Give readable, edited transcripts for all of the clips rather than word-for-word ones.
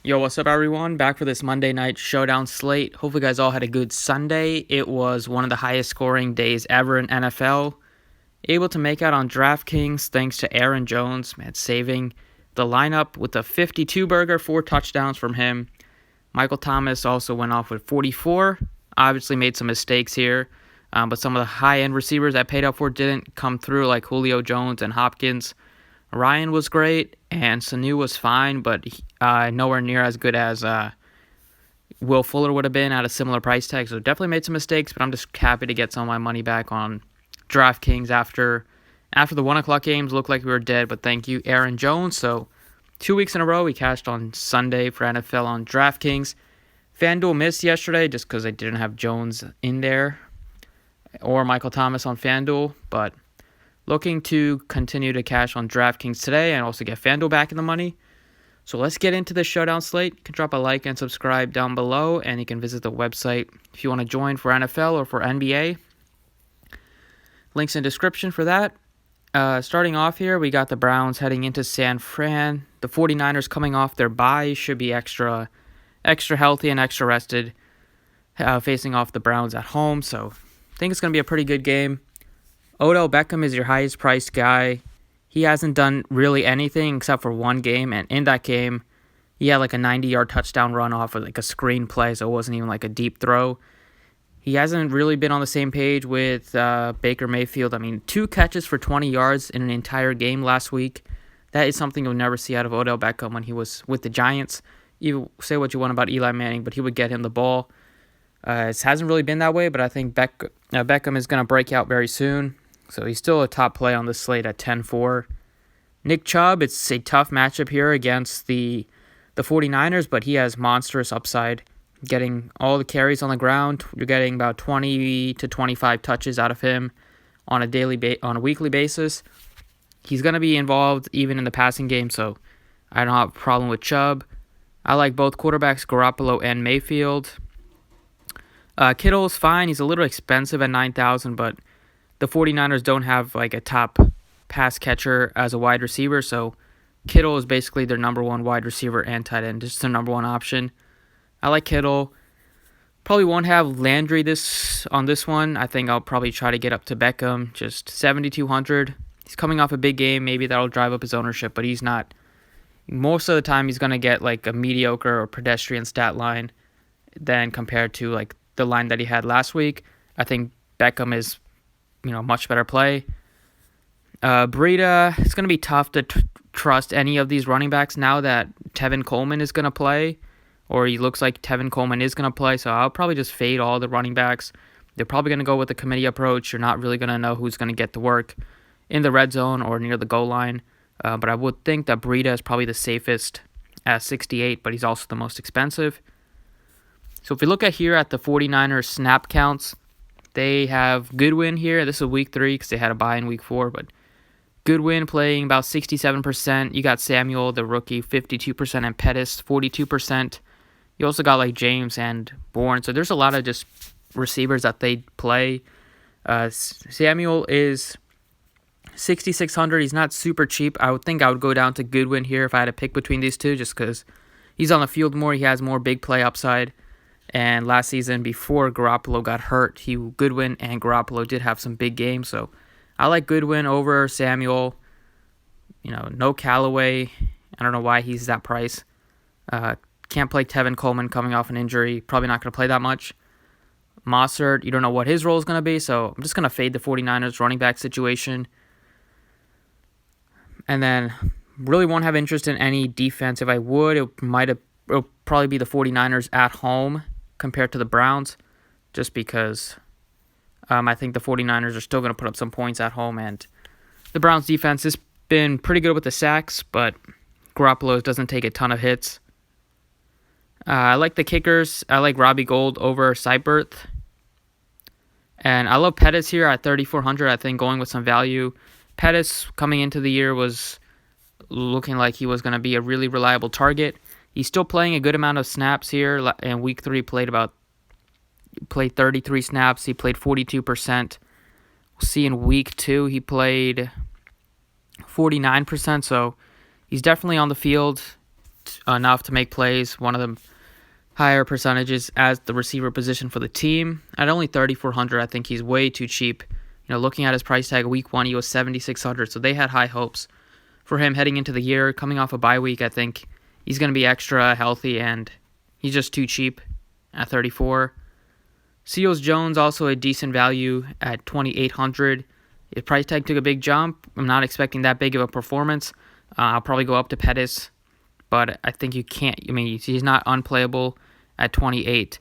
Yo, what's up, everyone? Back for this Monday night showdown slate. Hopefully, you guys all had a good Sunday. It was one of the highest scoring days ever in NFL. Able to make out on Draftkings thanks to Aaron Jones, man, saving the lineup with a 52 burger, 4 touchdowns from him. Michael Thomas also went off with 44. Obviously, made some mistakes here, but some of the high end receivers that paid up for didn't come through, like Julio Jones and Hopkins. Ryan was great, and Sanu was fine, but nowhere near as good as Will Fuller would have been at a similar price tag. So definitely made some mistakes, but I'm just happy to get some of my money back on DraftKings after the 1 o'clock games. Looked like we were dead, but thank you, Aaron Jones. So 2 weeks in a row, we cashed on Sunday for NFL on DraftKings. FanDuel missed yesterday just because they didn't have Jones in there or Michael Thomas on FanDuel, but looking to continue to cash on DraftKings today and also get FanDuel back in the money. So let's get into the showdown slate. You can drop a like and subscribe down below, and you can visit the website if you want to join for NFL or for NBA. Links in description for that. Starting off here, we got the Browns heading into San Fran. The 49ers coming off their bye should be extra healthy and extra rested, facing off the Browns at home. So I think it's going to be a pretty good game. Odell Beckham is your highest priced guy. He hasn't done really anything except for one game, and in that game, he had like a 90-yard touchdown run off of like a screen play, so it wasn't even like a deep throw. He hasn't really been on the same page with Baker Mayfield. I mean, 2 catches for 20 yards in an entire game last week. That is something you'll never see out of Odell Beckham when he was with the Giants. You say what you want about Eli Manning, but he would get him the ball. It hasn't really been that way, but I think Beckham is going to break out very soon. So he's still a top play on the slate at 10-4. Nick Chubb, it's a tough matchup here against the 49ers, but he has monstrous upside. Getting all the carries on the ground, you're getting about 20 to 25 touches out of him on a weekly basis. He's going to be involved even in the passing game, so I don't have a problem with Chubb. I like both quarterbacks, Garoppolo and Mayfield. Kittle's fine. He's a little expensive at $9,000, but the 49ers don't have like a top pass catcher as a wide receiver, so Kittle is basically their number one wide receiver and tight end. Just their number one option. I like Kittle. Probably won't have Landry on this one. I think I'll probably try to get up to Beckham, just 7,200. He's coming off a big game. Maybe that'll drive up his ownership, but he's not. Most of the time, he's going to get like a mediocre or pedestrian stat line than compared to like the line that he had last week. I think Beckham is much better play. Breida, it's going to be tough to trust any of these running backs now that Tevin Coleman is going to play, or he looks like Tevin Coleman is going to play, so I'll probably just fade all the running backs. They're probably going to go with the committee approach. You're not really going to know who's going to get the work in the red zone or near the goal line, but I would think that Breida is probably the safest at 68, but he's also the most expensive. So if we look at here at the 49ers snap counts, they have Goodwin here. This is week 3 because they had a bye in week 4, but Goodwin playing about 67%. You got Samuel, the rookie, 52%, and Pettis, 42%. You also got like James and Bourne. So there's a lot of just receivers that they play. Samuel is 6,600. He's not super cheap. I would think I would go down to Goodwin here if I had to pick between these two, just because he's on the field more. He has more big play upside. And last season, before Garoppolo got hurt, Goodwin and Garoppolo did have some big games. So I like Goodwin over Samuel. No Callaway. I don't know why he's that price. Can't play Tevin Coleman coming off an injury. Probably not going to play that much. Mossert, you don't know what his role is going to be, so I'm just going to fade the 49ers running back situation. And then really won't have interest in any defense. If I would, it'll probably be the 49ers at home compared to the Browns, just because I think the 49ers are still going to put up some points at home, and the Browns defense has been pretty good with the sacks, but Garoppolo doesn't take a ton of hits. I like the kickers. I like Robbie Gould over Seibert. And I love Pettis here at 3,400. I think going with some value. Pettis coming into the year was looking like he was going to be a really reliable target. He's still playing a good amount of snaps here. In week 3, played 33 snaps. He played 42%. We'll see in week 2, he played 49%. So he's definitely on the field. enough to make plays, one of the higher percentages as the receiver position for the team. At only 3,400, I think he's way too cheap. Looking at his price tag, week 1, he was 7,600, so they had high hopes for him heading into the year. Coming off a bye week, I think he's going to be extra healthy, and he's just too cheap at 34. Seals Jones, also a decent value at 2,800. His price tag took a big jump. I'm not expecting that big of a performance. I'll probably go up to Pettis, but I think you can't. He's not unplayable at 28,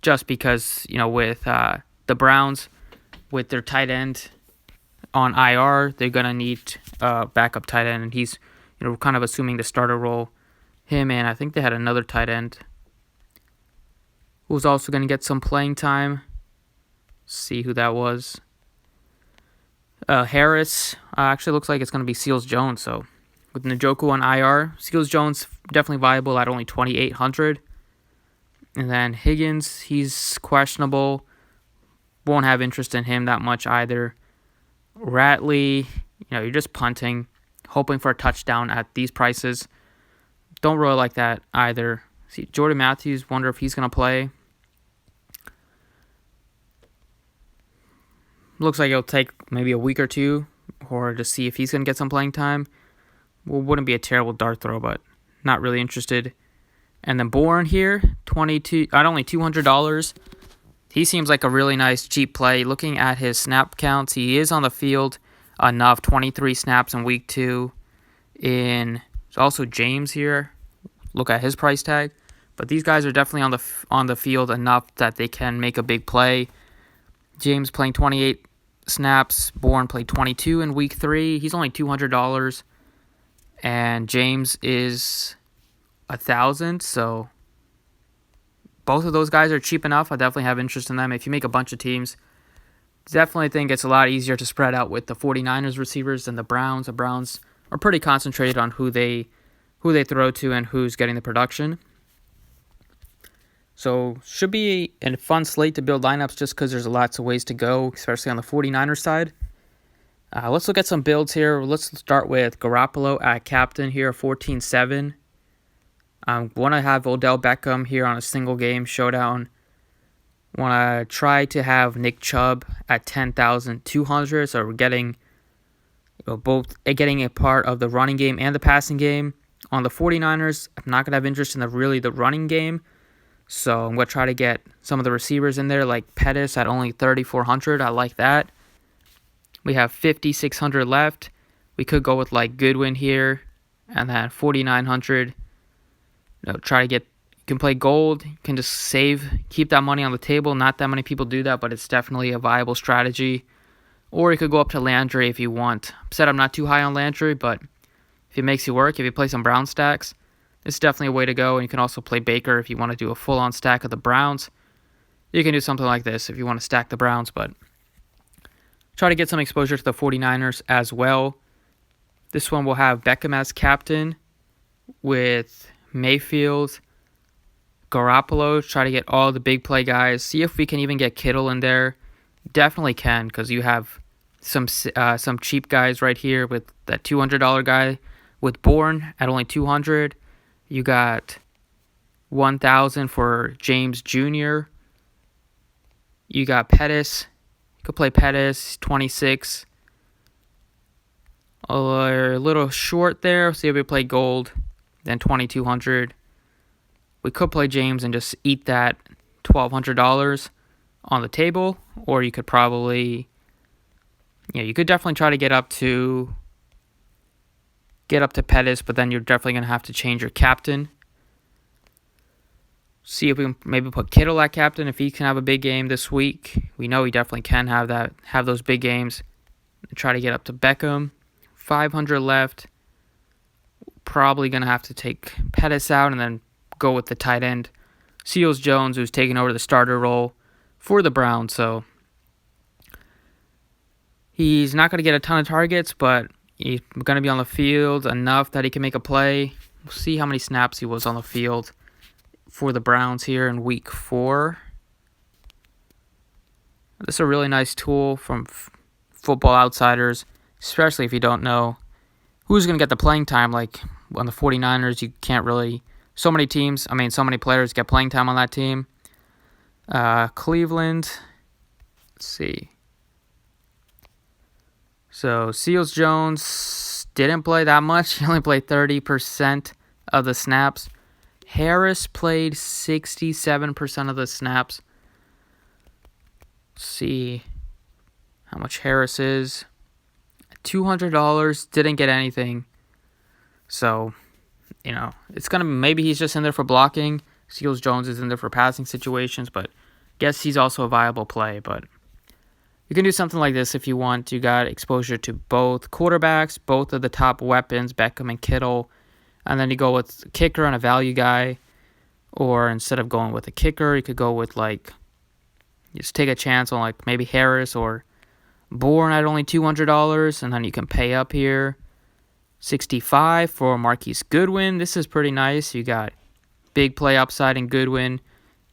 just because with the Browns, with their tight end on IR, they're gonna need a backup tight end, and he's kind of assuming the starter role. Him, and I think they had another tight end who's also gonna get some playing time. See who that was. Harris actually looks like it's gonna be Seals Jones. So with Njoku on IR, Seals Jones definitely viable at only 2,800. And then Higgins, he's questionable. Won't have interest in him that much either. Ratley, you're just punting, hoping for a touchdown at these prices. Don't really like that either. See, Jordan Matthews, wonder if he's going to play. Looks like it'll take maybe a week or two or to see if he's going to get some playing time. Well, wouldn't be a terrible dart throw, but not really interested. And then Bourne here, only $200. He seems like a really nice, cheap play. Looking at his snap counts, he is on the field enough. 23 snaps in week 2. There's also James here. Look at his price tag. But these guys are definitely on the field enough that they can make a big play. James playing 28 snaps. Bourne played 22 in week 3. He's only $200. And James is 1,000, so both of those guys are cheap enough. I definitely have interest in them. If you make a bunch of teams, definitely think it's a lot easier to spread out with the 49ers receivers than the Browns. The Browns are pretty concentrated on who they throw to and who's getting the production. So should be a fun slate to build lineups just because there's lots of ways to go, especially on the 49ers side. Let's look at some builds here. Let's start with Garoppolo at captain here, 14-7. Want to have Odell Beckham here on a single game showdown. Want to try to have Nick Chubb at 10,200. So we're getting both getting a part of the running game and the passing game. On the 49ers, I'm not going to have interest in the running game. So I'm going to try to get some of the receivers in there, like Pettis at only 3,400. I like that. We have 5,600 left. We could go with like Goodwin here, and then 4,900. Try to get. You can play gold. You can just keep that money on the table. Not that many people do that, but it's definitely a viable strategy. Or you could go up to Landry if you want. I'm not too high on Landry, but if it makes you work, if you play some Brown stacks, it's definitely a way to go. And you can also play Baker if you want to do a full-on stack of the Browns. You can do something like this if you want to stack the Browns, but try to get some exposure to the 49ers as well. This one will have Beckham as captain with Mayfield, Garoppolo. Try to get all the big play guys. See if we can even get Kittle in there. Definitely can, because you have some cheap guys right here with that $200 guy with Bourne at only 200. You got 1,000 for James Jr. You got Pettis. You could play Pettis, 26. A little short there. See if we play gold. Then 2,200. We could play James and just eat that $1,200 on the table. Or you could probably, you could definitely try to get up to Pettis, but then you're definitely going to have to change your captain. See if we can maybe put Kittle at captain if he can have a big game this week. We know he definitely can have those big games. Try to get up to Beckham. 500 left. Probably going to have to take Pettis out and then go with the tight end, Seals Jones, who's taking over the starter role for the Browns. So he's not going to get a ton of targets, but he's going to be on the field enough that he can make a play. We'll see how many snaps he was on the field for the Browns here in week 4. This is a really nice tool from Football Outsiders, especially if you don't know who's going to get the playing time. Like on the 49ers, you can't really so many teams, so many players get playing time on that team. Cleveland, let's see. So Seals Jones didn't play that much. He only played 30% of the snaps. Harris played 67% of the snaps. Let's see how much Harris is. $200, didn't get anything. So, it's going to, maybe he's just in there for blocking. Seals Jones is in there for passing situations, but guess he's also a viable play. But you can do something like this if you want. You got exposure to both quarterbacks, both of the top weapons, Beckham and Kittle, and then you go with a kicker and a value guy. Or instead of going with a kicker, you could go with just take a chance on maybe Harris or Bourne at only $200, and then you can pay up here. $65 for Marquise Goodwin. This is pretty nice. You got big play upside in Goodwin.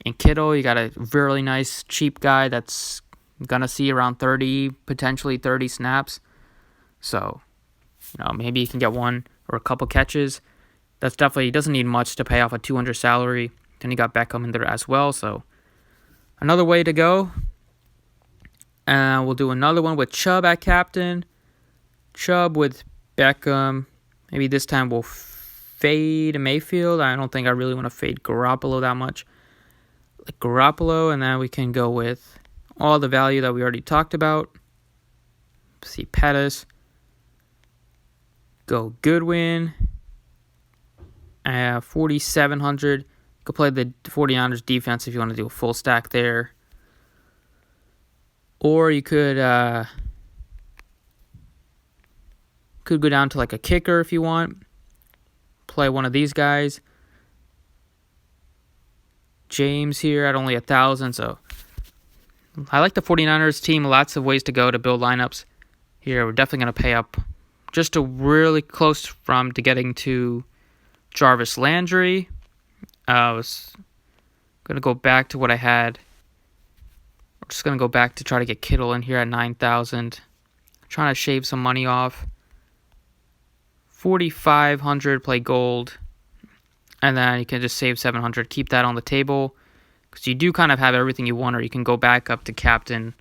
In Kittle, you got a really nice cheap guy that's gonna see around 30, potentially 30 snaps. So, maybe you can get one or a couple catches. That's definitely, doesn't need much to pay off a $200 salary. Then you got Beckham in there as well. So, another way to go. We'll do another one with Chubb at captain. Chubb with Beckham. Maybe this time we'll fade Mayfield. I don't think I really want to fade Garoppolo that much. Garoppolo, and then we can go with all the value that we already talked about. See Pettis. Go Goodwin. 4,700. Go play the 49ers defense if you want to do a full stack there. Or you could go down to a kicker if you want. Play one of these guys. James here at only 1,000. So I like the 49ers team. Lots of ways to go to build lineups. Here we're definitely going to pay up just to really close to getting to Jarvis Landry. I was going to go back to what I had. We're just going to go back to try to get Kittle in here at 9,000. Trying to shave some money off. 4,500, play gold. And then you can just save 700. Keep that on the table. Because you do kind of have everything you want. Or you can go back up to captain.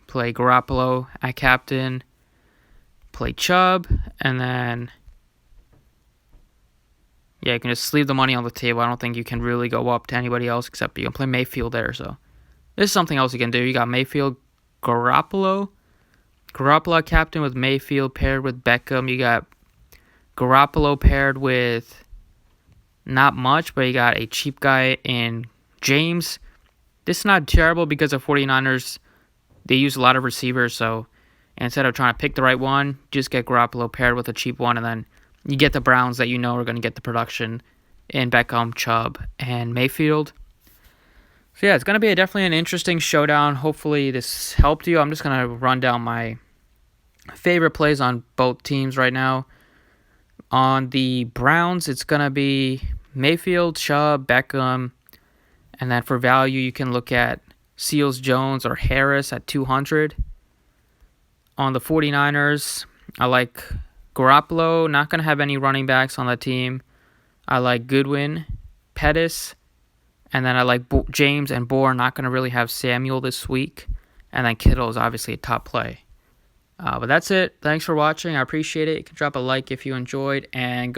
Play Garoppolo at captain. Play Chubb. And then you can just leave the money on the table. I don't think you can really go up to anybody else except you can play Mayfield there. So this is something else you can do. You got Mayfield, Garoppolo. Garoppolo captain with Mayfield paired with Beckham. You got Garoppolo paired with not much, but you got a cheap guy in James. This is not terrible because the 49ers, they use a lot of receivers. So instead of trying to pick the right one, just get Garoppolo paired with a cheap one, and then you get the Browns that are going to get the production in Beckham, Chubb, and Mayfield. So yeah, it's going to be definitely an interesting showdown. Hopefully this helped you. I'm just going to run down my favorite plays on both teams right now. On the Browns, it's going to be Mayfield, Chubb, Beckham, and then for value, you can look at Seals Jones or Harris at 200. On the 49ers, I like Garoppolo, not going to have any running backs on the team. I like Goodwin, Pettis, and then I like James and Bourne, not going to really have Samuel this week. And then Kittle is obviously a top play. But that's it. Thanks for watching. I appreciate it. You can drop a like if you enjoyed, and